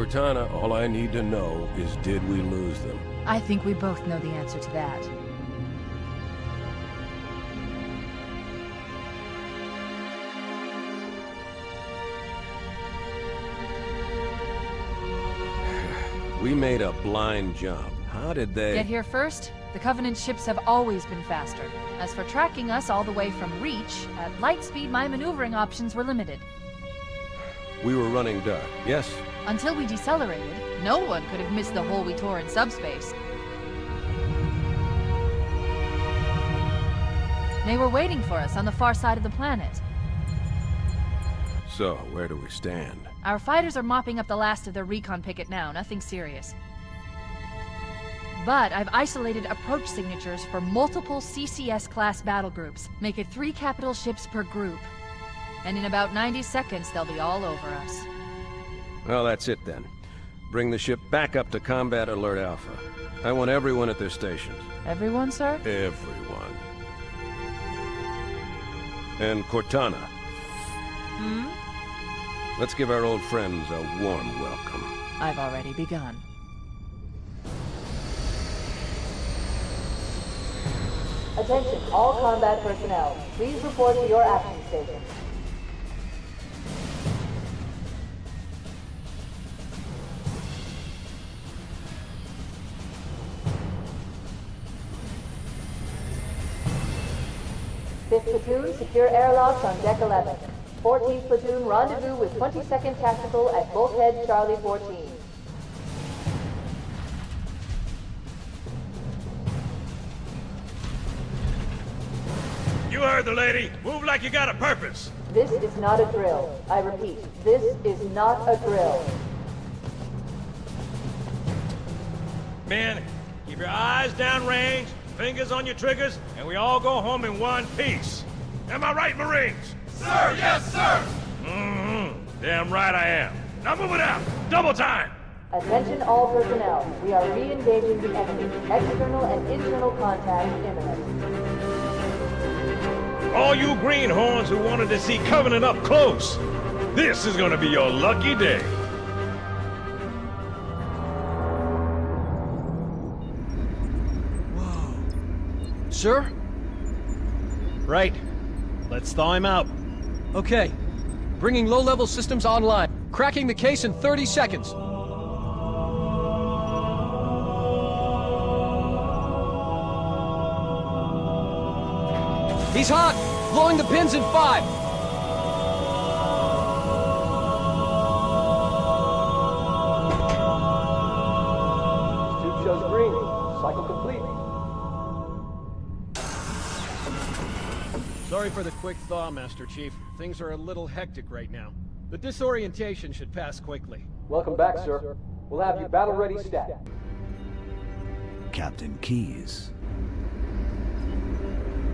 Cortana, all I need to know is did we lose them? I think we both know the answer to that. We made a blind jump. How did they... Get here first? The Covenant ships have always been faster. As for tracking us all the way from Reach, at light speed my maneuvering options were limited. We were running dark, yes? Until we decelerated, no one could have missed the hole we tore in subspace. They were waiting for us on the far side of the planet. So, where do we stand? Our fighters are mopping up the last of their recon picket now, nothing serious. But I've isolated approach signatures for multiple CCS-class battle groups. Make it 3 capital ships per group. And in about 90 seconds, they'll be all over us. Well, that's it then. Bring the ship back up to Combat Alert Alpha. I want everyone at their stations. Everyone, sir? Everyone. And Cortana. Hmm? Let's give our old friends a warm welcome. I've already begun. Attention, all combat personnel. Please report to your action stations. Fifth platoon, secure airlocks on deck 11. 14th platoon, rendezvous with 22nd Tactical at Bulkhead Charlie 14. You heard the lady. Move like you got a purpose. This is not a drill. I repeat, this is not a drill. Men, keep your eyes downrange, fingers on your triggers, and we all go home in one piece. Am I right, Marines? Sir, yes, sir! Damn right I am. Now move it out. Double time. Attention all personnel. We are re-engaging the enemy. External and internal contact imminent. All you greenhorns who wanted to see Covenant up close, this is gonna be your lucky day. Whoa. Sir? Right. Let's thaw him out. Okay. Bringing low-level systems online. Cracking the case in 30 seconds. He's hot! Blowing the pins in 5! Tube shows green. Cycle complete. Sorry for the quick thaw, Master Chief. Things are a little hectic right now. The disorientation should pass quickly. Welcome back, sir. We'll have you battle-ready stat. Captain Keyes.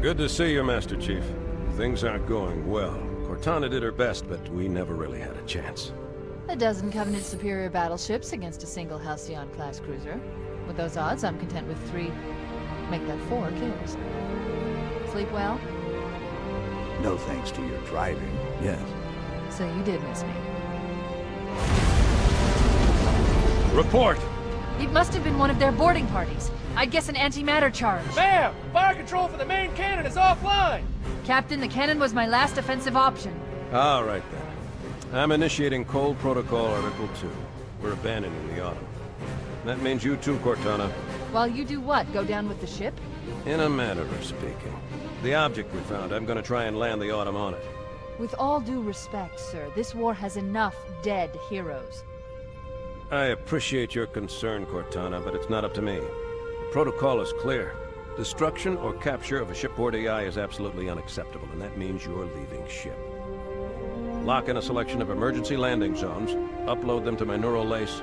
Good to see you, Master Chief. Things aren't going well. Cortana did her best, but we never really had a chance. A dozen Covenant superior battleships against a single Halcyon-class cruiser. With those odds, I'm content with 3, make that 4 kills. Sleep well? No thanks to your driving, yes. So you did miss me. Report. It must have been one of their boarding parties. I'd guess an antimatter charge. Ma'am! Fire control for the main cannon is offline! Captain, the cannon was my last offensive option. All right, then. I'm initiating Cold Protocol Article 2. We're abandoning the Autumn. That means you too, Cortana. While you do what? Go down with the ship? In a manner of speaking. The object we found, I'm gonna try and land the Autumn on it. With all due respect, sir, this war has enough dead heroes. I appreciate your concern, Cortana, but it's not up to me. The protocol is clear. Destruction or capture of a shipboard AI is absolutely unacceptable, and that means you're leaving ship. Lock in a selection of emergency landing zones, upload them to my neural lace,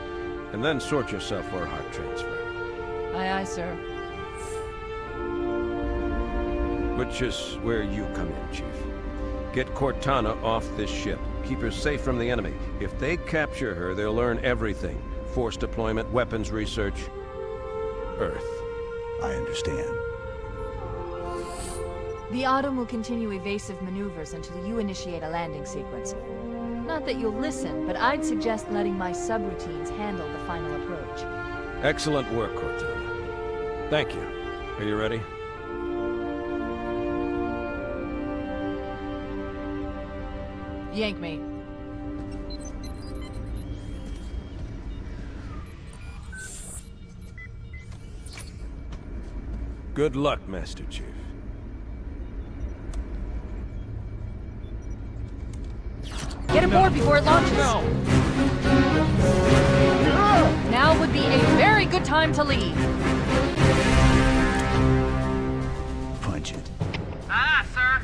and then sort yourself for a heart transfer. Aye, aye, sir. Which is where you come in, Chief. Get Cortana off this ship. Keep her safe from the enemy. If they capture her, they'll learn everything. Force deployment, weapons research, Earth. I understand. The Autumn will continue evasive maneuvers until you initiate a landing sequence. Not that you'll listen, but I'd suggest letting my subroutines handle the final approach. Excellent work, Cortana. Thank you. Are you ready? Yank me. Good luck, Master Chief. Get aboard before it launches. No! Now would be a very good time to leave. Punch it. Aye, sir.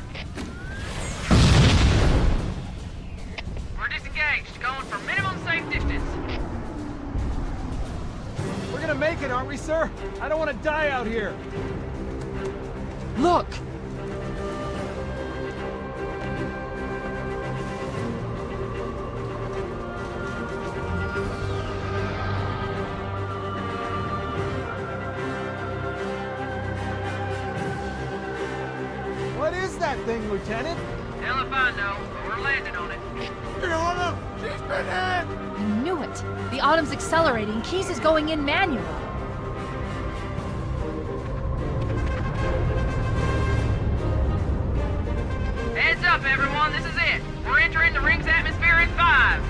We're disengaged, going for minimum safe distance. We're gonna make it, aren't we, sir? I don't want to die out here. Look! What is that thing, Lieutenant? Hell if I know, but we're landing on it. I knew it. The Autumn's accelerating. Keys is going in manual. Heads up, everyone, this is it. We're entering the ring's atmosphere in 5.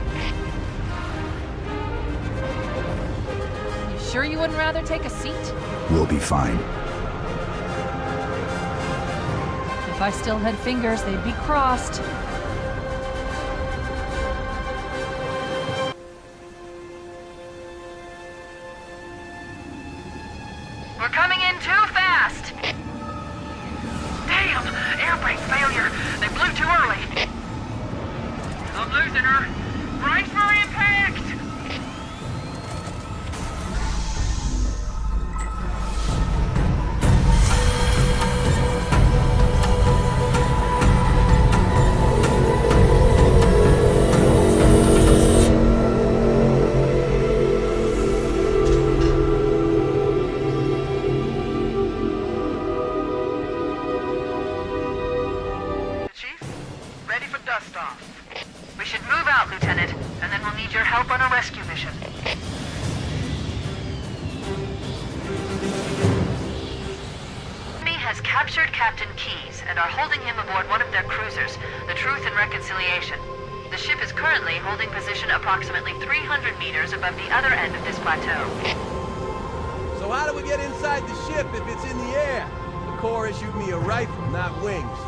You sure you wouldn't rather take a seat? We'll be fine. If I still had fingers, they'd be crossed. We're coming in too fast. Damn, air brake failure. They blew too early. I'm losing her. Brace for impact. Captured Captain Keyes and are holding him aboard one of their cruisers, the Truth and Reconciliation. The ship is currently holding position approximately 300 meters above the other end of this plateau. So how do we get inside the ship if it's in the air? The Corps issued me a rifle, not wings.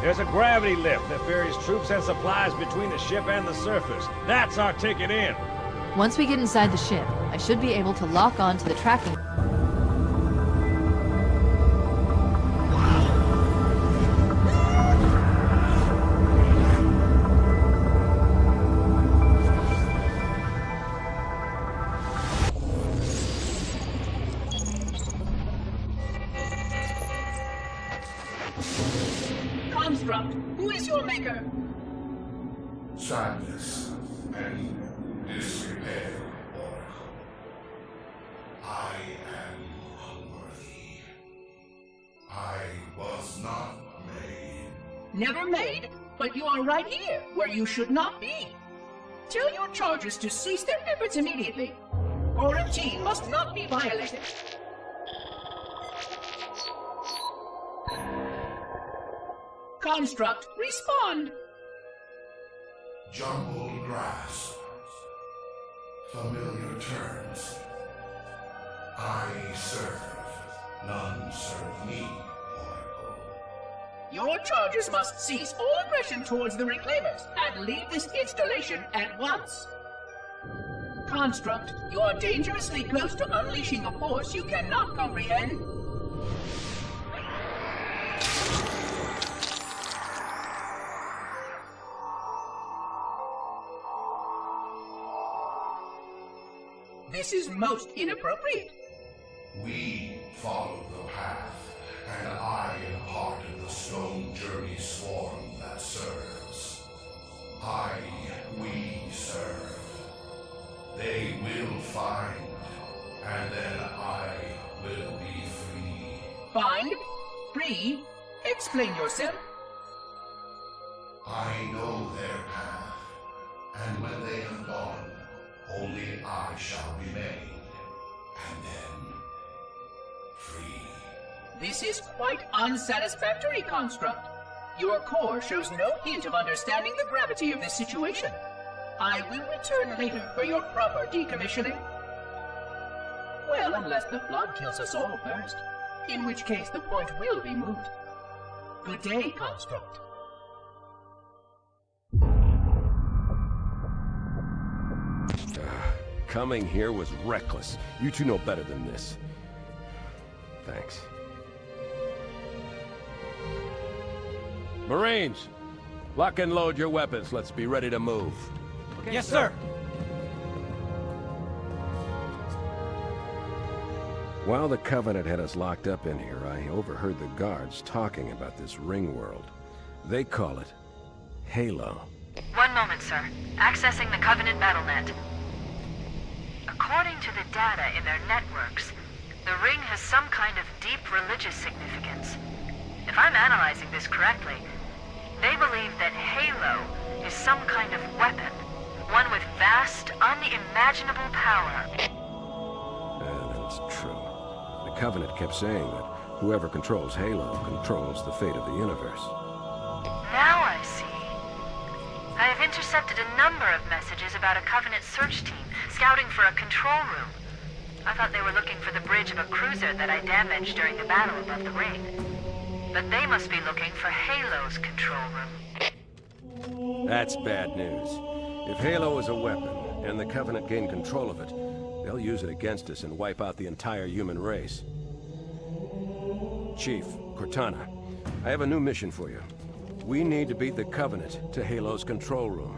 There's a gravity lift that ferries troops and supplies between the ship and the surface. That's our ticket in. Once we get inside the ship, I should be able to lock on to the tracking. Who is your maker? Sadness and disrepair, Oracle. I am unworthy. I was not made. Never made, but you are right here, where you should not be. Tell your charges to cease their efforts immediately. Quarantine must not be violated. Construct, respond! Jumbled grasp. Familiar terms. I serve. None serve me, Oracle. Your charges must cease all aggression towards the Reclaimers and leave this installation at once. Construct, you are dangerously close to unleashing a force you cannot comprehend. This is most inappropriate. We follow the path, and I am part of the stone journey swarm that serves. We serve. They will find, and then I will be free. Find? Free? Explain yourself. I know their path. I shall remain. And then... free. This is quite unsatisfactory, Construct. Your core shows no hint of understanding the gravity of this situation. I will return later for your proper decommissioning. Well, unless the flood kills us all first, in which case the point will be moot. Good day, Construct. Coming here was reckless. You two know better than this. Thanks. Marines, lock and load your weapons. Let's be ready to move. Okay, yes, sir. While the Covenant had us locked up in here, I overheard the guards talking about this ring world. They call it Halo. One moment, sir. Accessing the Covenant BattleNet. According to the data in their networks, the ring has some kind of deep religious significance. If I'm analyzing this correctly, they believe that Halo is some kind of weapon, one with vast, unimaginable power. That's true. The Covenant kept saying that whoever controls Halo controls the fate of the universe. Now I see. I have intercepted a number of messages about a Covenant search team scouting for a control room. I thought they were looking for the bridge of a cruiser that I damaged during the battle above the ring. But they must be looking for Halo's control room. That's bad news. If Halo is a weapon, and the Covenant gain control of it, they'll use it against us and wipe out the entire human race. Chief, Cortana, I have a new mission for you. We need to beat the Covenant to Halo's control room.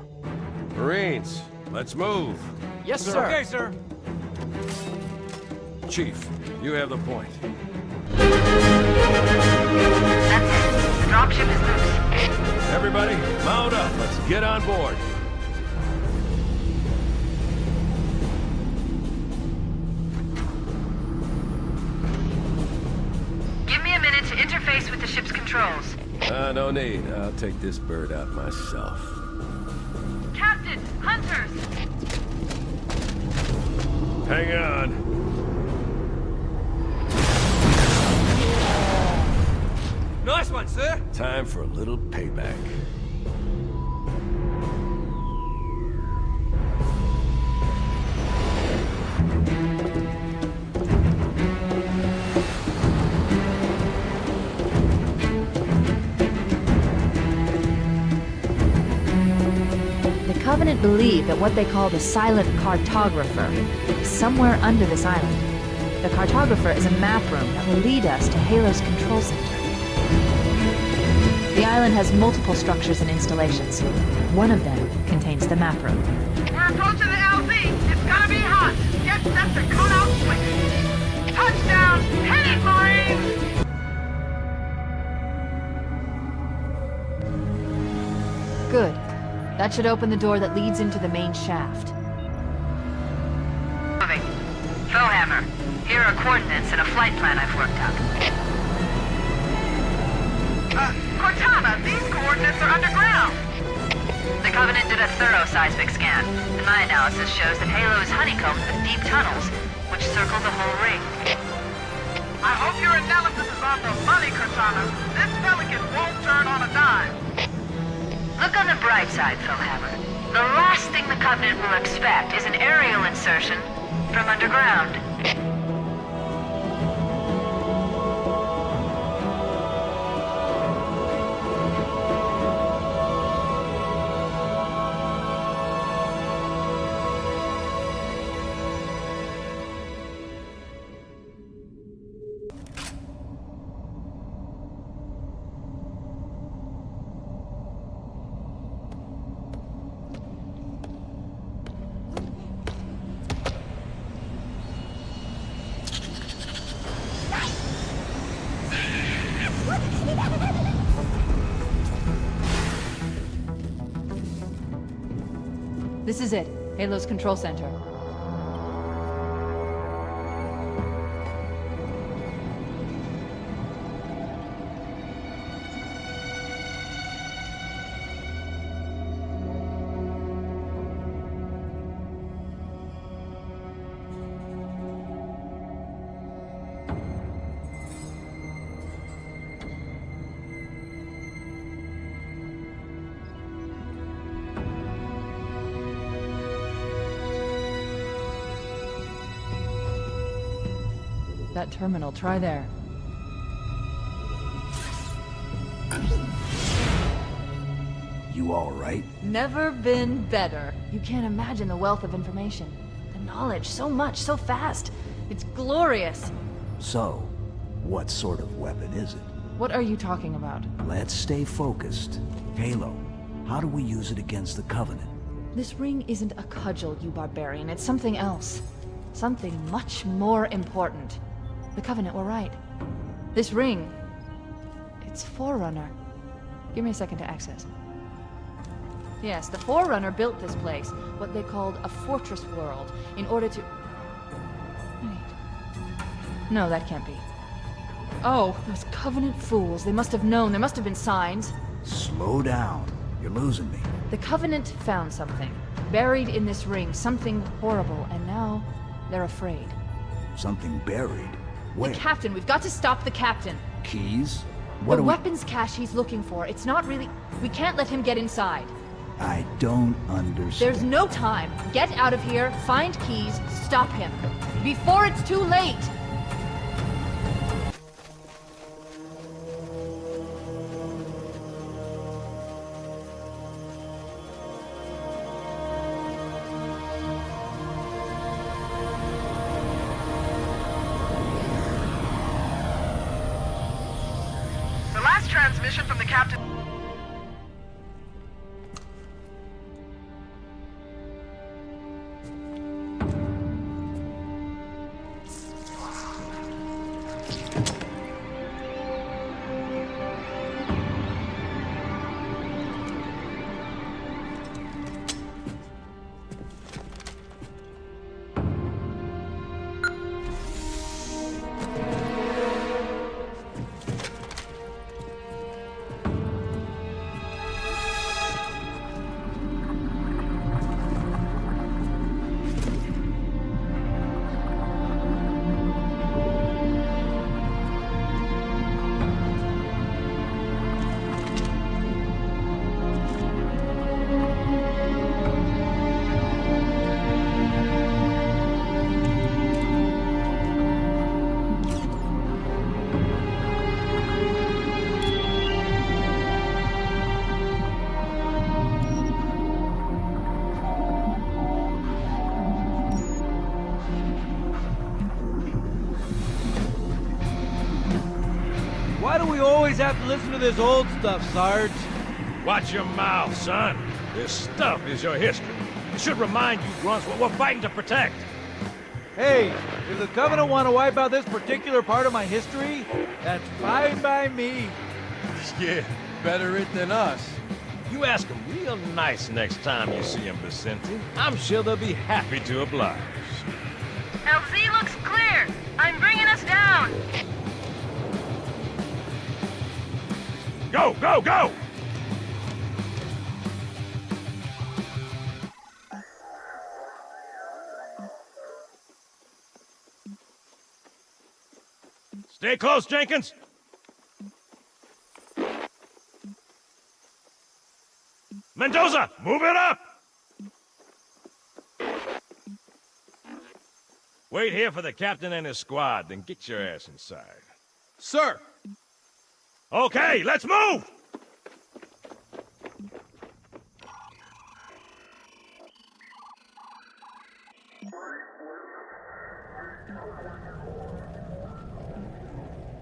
Marines, let's move! Yes, sir. Okay, sir. Chief, you have the point. That's it. The dropship is loose. Everybody, mount up. Let's get on board. Give me a minute to interface with the ship's controls. No need. I'll take this bird out myself. Captain! Hunters! Hang on. Nice one, sir. Time for a little payback. The Covenant believe that what they call the silent cartographer is somewhere under this island. The cartographer is a map room that will lead us to Halo's control center. The island has multiple structures and installations. One of them contains the map room. We're approaching the LZ. It's gonna be hot. Get set to cut out quick. Touchdown! Hit it, Marines! Good. That should open the door that leads into the main shaft. Moving. Bowhammer, here are coordinates and a flight plan I've worked out. Cortana, these coordinates are underground. The Covenant did a thorough seismic scan, and my analysis shows that Halo is honeycombed with deep tunnels, which circle the whole ring. I hope your analysis is on the money, Cortana. This pelican won't turn on a dime. Look on the bright side, Bowhammer. The last thing the Covenant will expect is an aerial insertion from underground. This is it, Halo's control center. That terminal, try there. You all right? Never been better. You can't imagine the wealth of information. The knowledge, so much, so fast. It's glorious. So, what sort of weapon is it? What are you talking about? Let's stay focused. Halo, how do we use it against the Covenant? This ring isn't a cudgel, you barbarian. It's something else. Something much more important. The Covenant were right. This ring... it's Forerunner. Give me a second to access. Yes, the Forerunner built this place, what they called a fortress world, in order to... Wait. No, that can't be. Oh, those Covenant fools. They must have known. There must have been signs. Slow down. You're losing me. The Covenant found something. Buried in this ring. Something horrible. And now, they're afraid. Something buried? Where? The Captain. We've got to stop the Captain. Keys? The weapons cache he's looking for. It's not really... We can't let him get inside. I don't understand. There's no time. Get out of here, find keys, stop him. Before it's too late! The last transmission from the captain... Why do we always have to listen to this old stuff, Sarge? Watch your mouth, son. This stuff is your history. It should remind you grunts what we're fighting to protect. Hey, if the Covenant want to wipe out this particular part of my history, that's fine by me. Yeah, better it than us. You ask them real nice next time you see them, Vicente. I'm sure they'll be happy to oblige. LZ looks clear. I'm bringing us down. Go, go, go! Stay close, Jenkins. Mendoza, move it up! Wait here for the captain and his squad, then get your ass inside. Sir! Okay, let's move!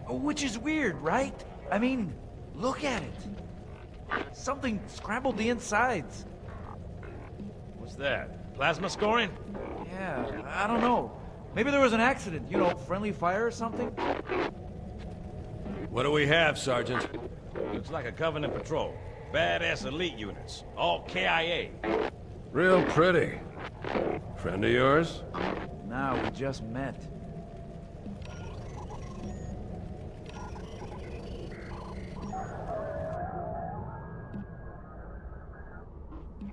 Which is weird, right? I mean, look at it. Something scrambled the insides. What's that? Plasma scoring? Yeah, I don't know. Maybe there was an accident, you know, friendly fire or something? What do we have, Sergeant? Looks like a Covenant patrol. Badass elite units. All KIA. Real pretty. Friend of yours? Nah, we just met.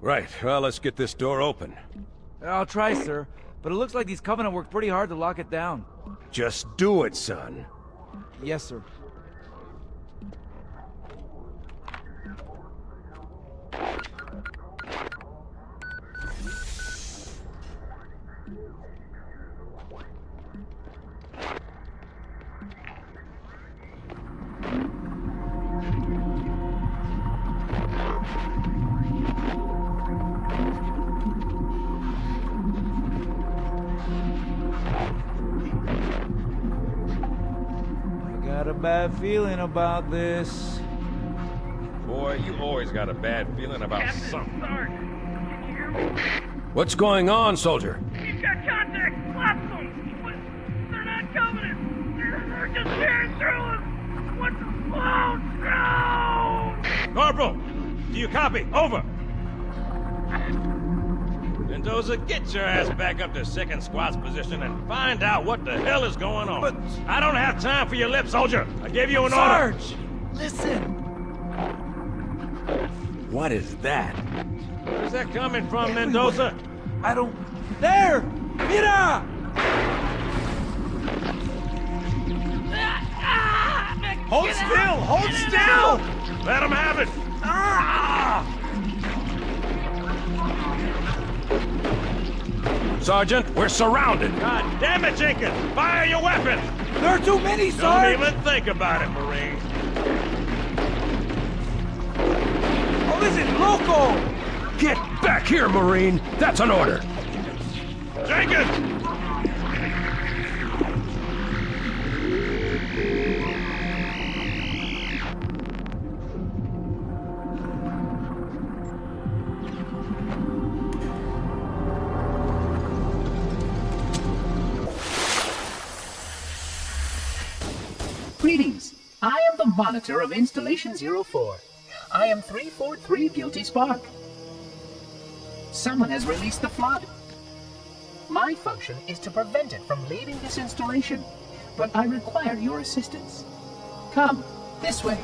Right, well, let's get this door open. I'll try, sir. But it looks like these Covenant worked pretty hard to lock it down. Just do it, son. Yes, sir. bad feeling about this. Boy, you always got a bad feeling about something. Sarge, can you hear me? What's going on, soldier? He's got contact. Lots of them. But they're not Covenant. They're just tearing through us. What's the close? No! Corporal, do you copy? Over. Mendoza, get your ass back up to second squad's position and find out what the hell is going on. But I don't have time for your lip, soldier. I gave you an order. Sarge, listen. What is that? Where's that coming from, Mendoza? I don't... There! Mira! Hold still! Hold still! Let him have it! Sergeant, we're surrounded. God damn it, Jenkins! Fire your weapon! There are too many, Don't Sarge! even think about it, Marine. Oh, this is loco! Get back here, Marine! That's an order! Jenkins! Greetings. I am the monitor of Installation 04. I am 343 Guilty Spark. Someone has released the flood. My function is to prevent it from leaving this installation, but I require your assistance. Come, this way.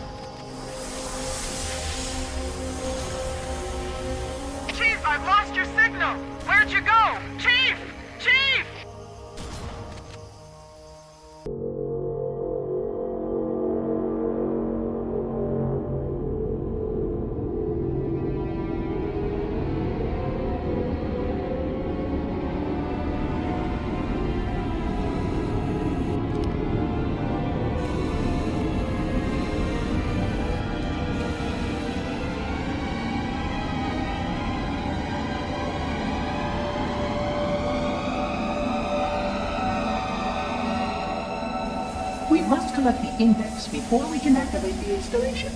Chief, I've lost your signal. Where'd you go? Chief! Chief! We must collect the index before we can activate the installation.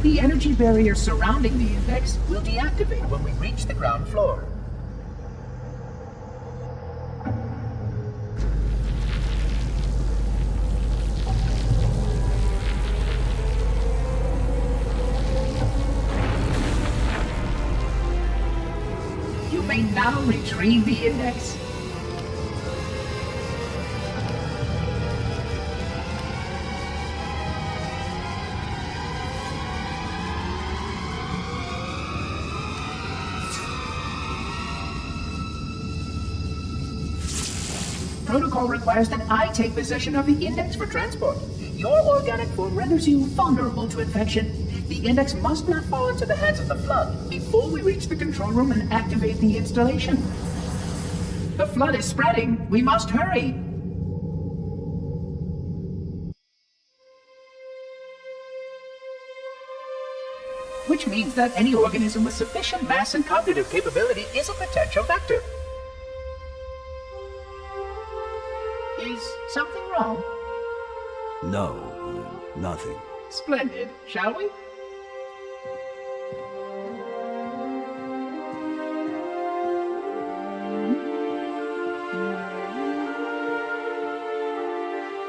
The energy barrier surrounding the index will deactivate when we reach the ground floor. You may now retrieve the index. Protocol requires that I take possession of the index for transport. Your organic form renders you vulnerable to infection. The index must not fall into the hands of the flood before we reach the control room and activate the installation. The flood is spreading. We must hurry. Which means that any organism with sufficient mass and cognitive capability is a potential vector. Is something wrong? No, nothing. Splendid, shall we?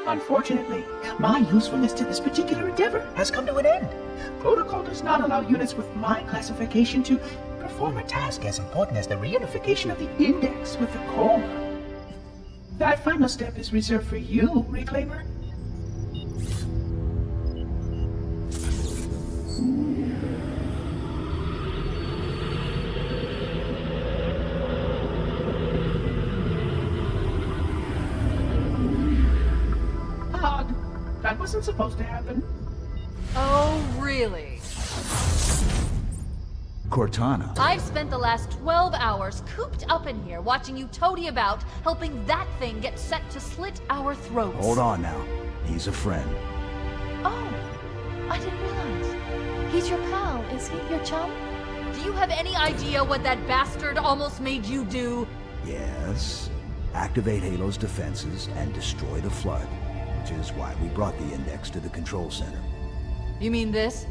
Unfortunately, my usefulness to this particular endeavor has come to an end. Protocol does not allow units with my classification to perform a task as important as the reunification of the index with the core. That final step is reserved for you, Reclaimer. Odd. That wasn't supposed to happen. Oh, really? Cortana. I've spent the last 12 hours cooped up in here watching you toady about, helping that thing get set to slit our throats. Hold on now. He's a friend. Oh, I didn't realize. He's your pal, is he? Your chum? Do you have any idea what that bastard almost made you do? Yes. activate Halo's defenses, and destroy the Flood, which is why we brought the Index to the control center. You mean this?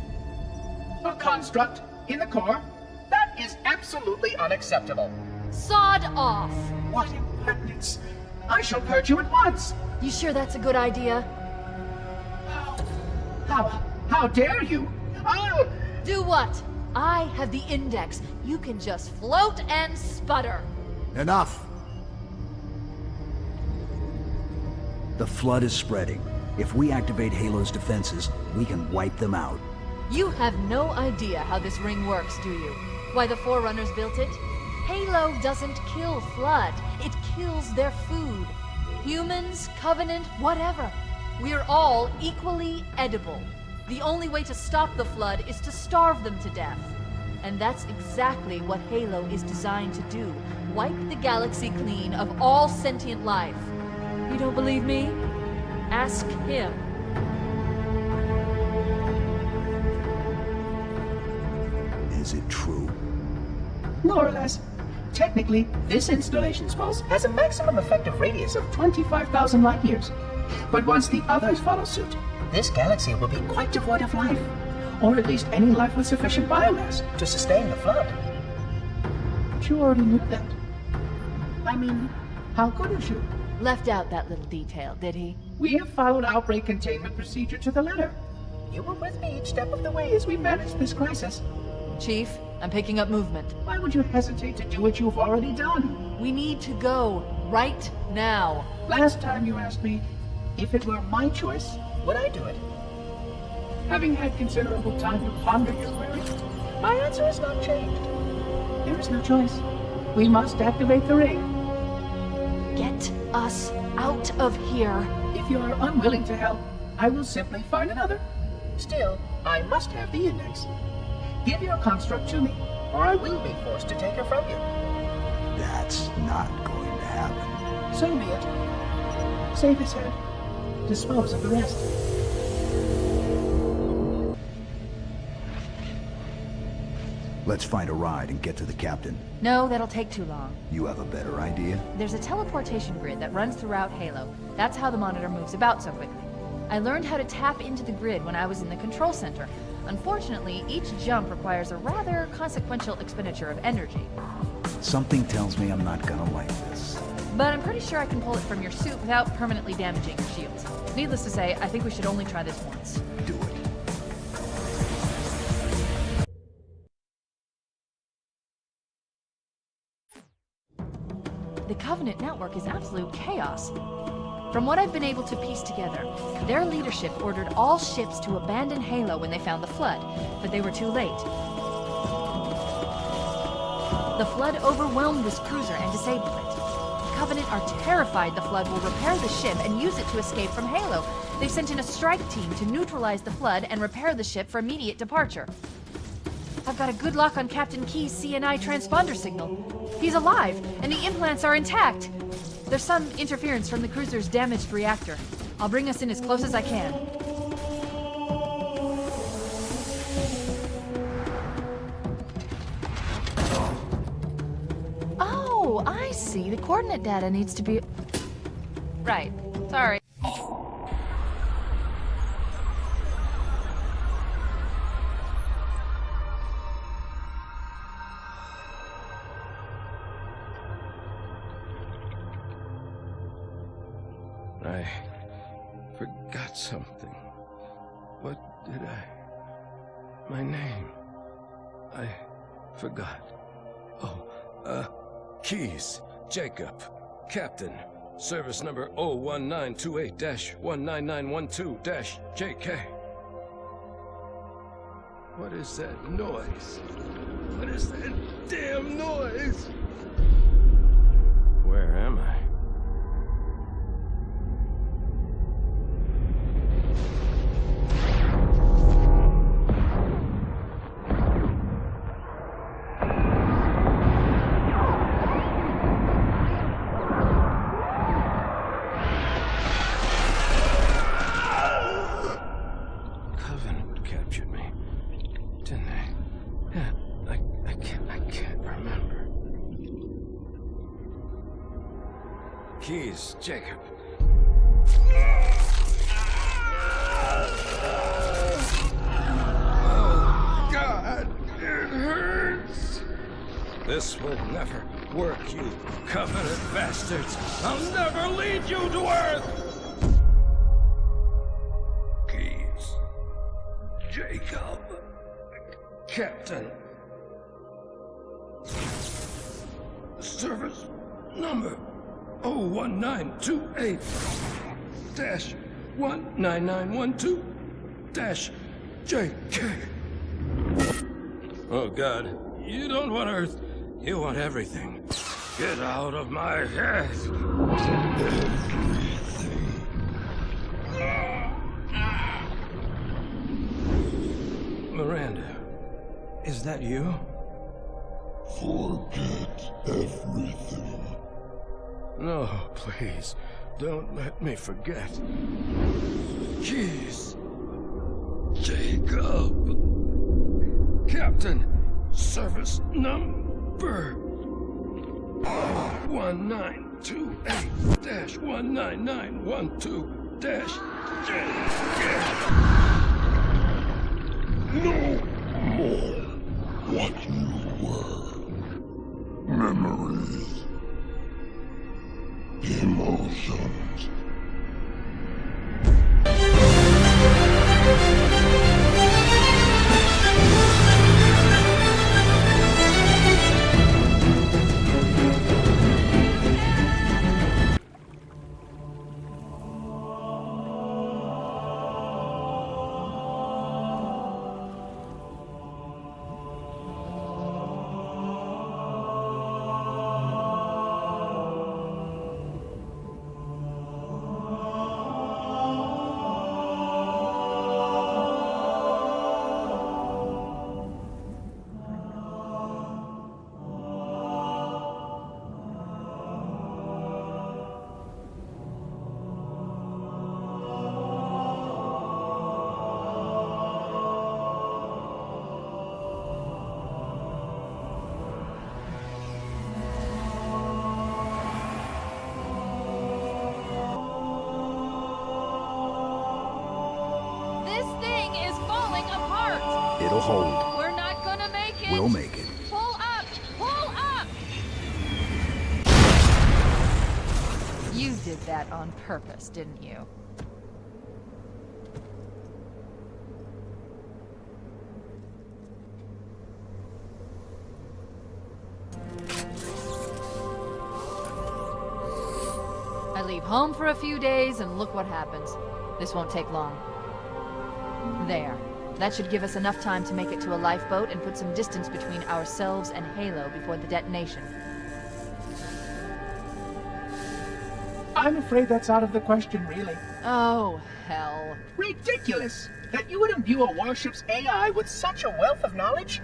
A construct in the core? That is absolutely unacceptable. Sod off! What impertinence! I shall purge you at once! You sure that's a good idea? How dare you? I'll... Do what? I have the Index. You can just float and sputter. Enough! The Flood is spreading. If we activate Halo's defenses, we can wipe them out. You have no idea how this ring works, do you? Why the Forerunners built it? Halo doesn't kill Flood. It kills their food. Humans, Covenant, whatever. We're all equally edible. The only way to stop the Flood is to starve them to death. And that's exactly what Halo is designed to do. Wipe the galaxy clean of all sentient life. You don't believe me? Ask him. Is it true? More or less. Technically, this installation's pulse has a maximum effective radius of 25,000 light years. But once the others follow suit, this galaxy will be quite devoid of life. Or at least any life with sufficient biomass to sustain the Flood. But you already knew that. I mean, how could you? Left out that little detail, did he? We have followed outbreak containment procedure to the letter. You were with me each step of the way as we managed this crisis. Chief, I'm picking up movement. Why would you hesitate to do what you've already done? We need to go right now. Last time you asked me, if it were my choice, would I do it? Having had considerable time to ponder your query, my answer has not changed. There is no choice. We must activate the ring. Get us out of here. If you are unwilling to help, I will simply find another. Still, I must have the Index. Give your construct to me, or I will be forced to take her from you. That's not going to happen. So be it. Save his head. Dispose of the rest. Let's find a ride and get to the captain. No, that'll take too long. You have a better idea? There's a teleportation grid that runs throughout Halo. That's how the monitor moves about so quickly. I learned how to tap into the grid when I was in the control center. Unfortunately, each jump requires a rather consequential expenditure of energy. Something tells me I'm not gonna like this. But I'm pretty sure I can pull it from your suit without permanently damaging your shields. Needless to say, I think we should only try this once. Do it. The Covenant network is absolute chaos. From what I've been able to piece together, their leadership ordered all ships to abandon Halo when they found the Flood, but they were too late. The Flood overwhelmed this cruiser and disabled it. The Covenant are terrified the Flood will repair the ship and use it to escape from Halo. They've sent in a strike team to neutralize the Flood and repair the ship for immediate departure. I've got a good lock on Captain Key's CNI transponder signal. He's alive, and the implants are intact. There's some interference from the cruiser's damaged reactor. I'll bring us in as close as I can. Oh, I see. The coordinate data needs to be... Right. Sorry. I forgot something. What did I... My name. I forgot. Oh, Keys. Jacob. Captain. Service number 01928-19912-JK. What is that noise? What is that damn noise? Where am I? keys, Jacob. Oh, God, it hurts. This will never work, you Covenant bastards. I'll never lead you to Earth! Keys. Jacob. Captain. Service number 01928-19912-JK. Oh, God. You don't want Earth. You want everything. Get out of my head. Miranda, is that you? Forget everything. No, please. Don't let me forget. Keys. Jacob. Captain. Service number 1928-19912-JK. No more what you were. Memories. Emotions. It'll hold. We're not gonna make it! We'll make it. Pull up! Pull up! You did that on purpose, didn't you? I leave home for a few days, and look what happens. This won't take long. There. That should give us enough time to make it to a lifeboat and put some distance between ourselves and Halo before the detonation. I'm afraid that's out of the question, really. Oh, hell. Ridiculous! That you would imbue a warship's AI with such a wealth of knowledge?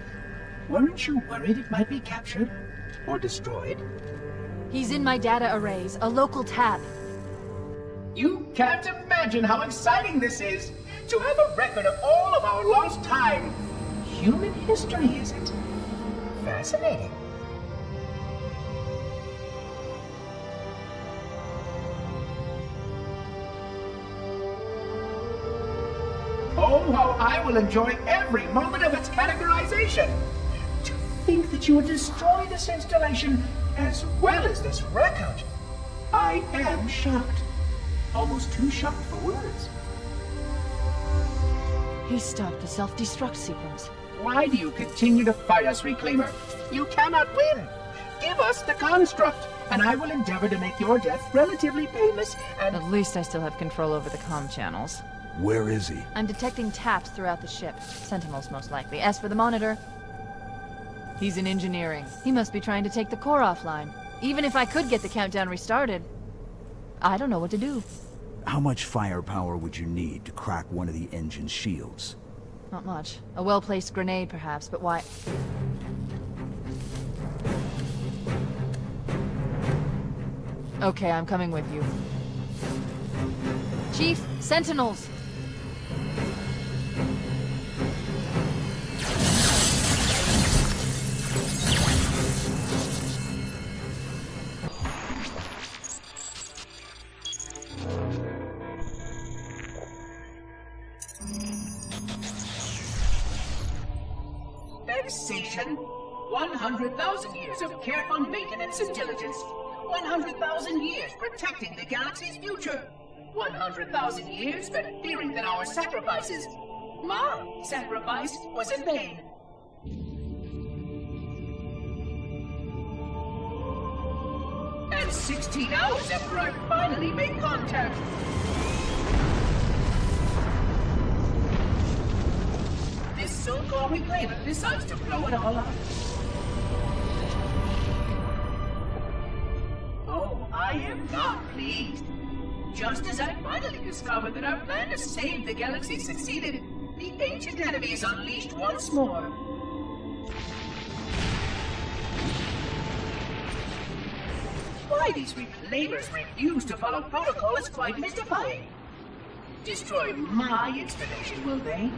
Weren't you worried it might be captured? Or destroyed? He's in my data arrays, a local tab. You can't imagine how exciting this is! To have a record of all of our lost time! Human history, is it? Fascinating. Oh, how I will enjoy every moment of its categorization! To think that you would destroy this installation as well as this record! I am shocked. Almost too shocked for words. He stopped the self-destruct sequence. Why do you continue to fight us, Reclaimer? You cannot win! Give us the construct, and I will endeavor to make your death relatively painless and... At least I still have control over the comm channels. Where is he? I'm detecting taps throughout the ship. Sentinels, most likely. As for the monitor... He's in engineering. He must be trying to take the core offline. Even if I could get the countdown restarted, I don't know what to do. How much firepower would you need to crack one of the engine's shields? Not much. A well-placed grenade, perhaps, but why... Okay, I'm coming with you. Chief, Sentinels! relaxation. 100,000 years of careful maintenance and diligence. 100,000 years protecting the galaxy's future. 100,000 years spent fearing that our sacrifices, my sacrifice, was in vain. And 16 hours after I finally made contact. This so-called reclaimer decides to blow it all up. Oh, I am not pleased. Just as I finally discovered that our plan to save the galaxy succeeded, the ancient enemy is unleashed once more. Why these reclaimers refuse to follow protocol is quite mystifying. Destroy my installation, will they?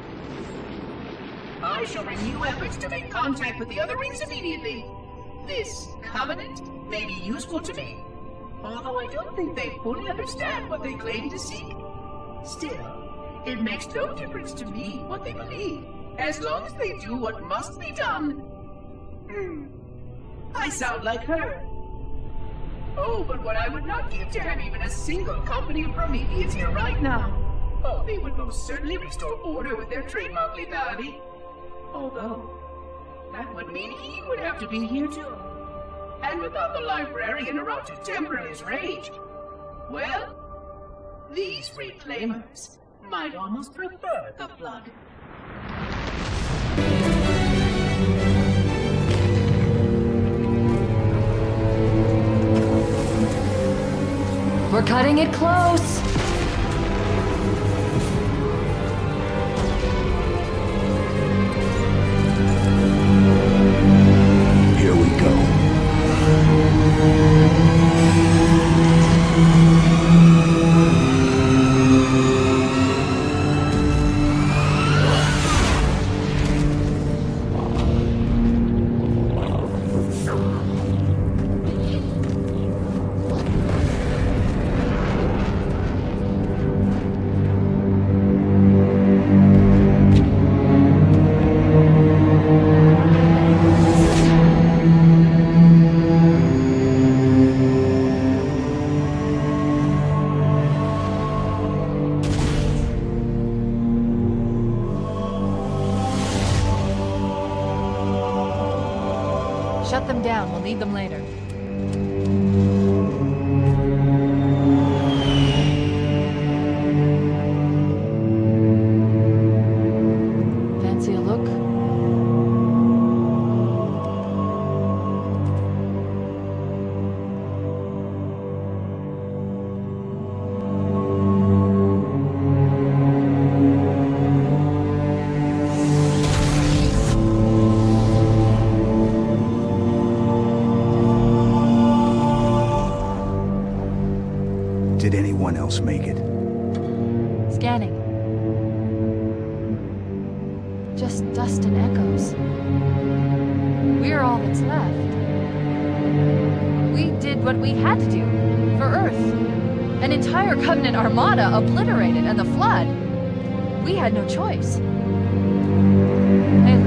I shall renew efforts to make contact with the other rings immediately. This covenant may be useful to me, although I don't think they fully understand what they claim to seek. Still, it makes no difference to me what they believe, as long as they do what must be done. I sound like her. Oh, but what I would not give to have even a single company of Prometheans here right now. Oh, they would most certainly restore order with their trademark lethality. Although, that would mean he would have to be here too. And without the librarian around to temper his rage, well, these reclaimers might almost prefer the Flood. We're cutting it close. Here we go. Shut them down. We'll need them later. Fancy a look? Did anyone else make it? Scanning. Just dust and echoes. We're all that's left. We did what we had to do for Earth. An entire Covenant armada obliterated, and the Flood. We had no choice. Hey,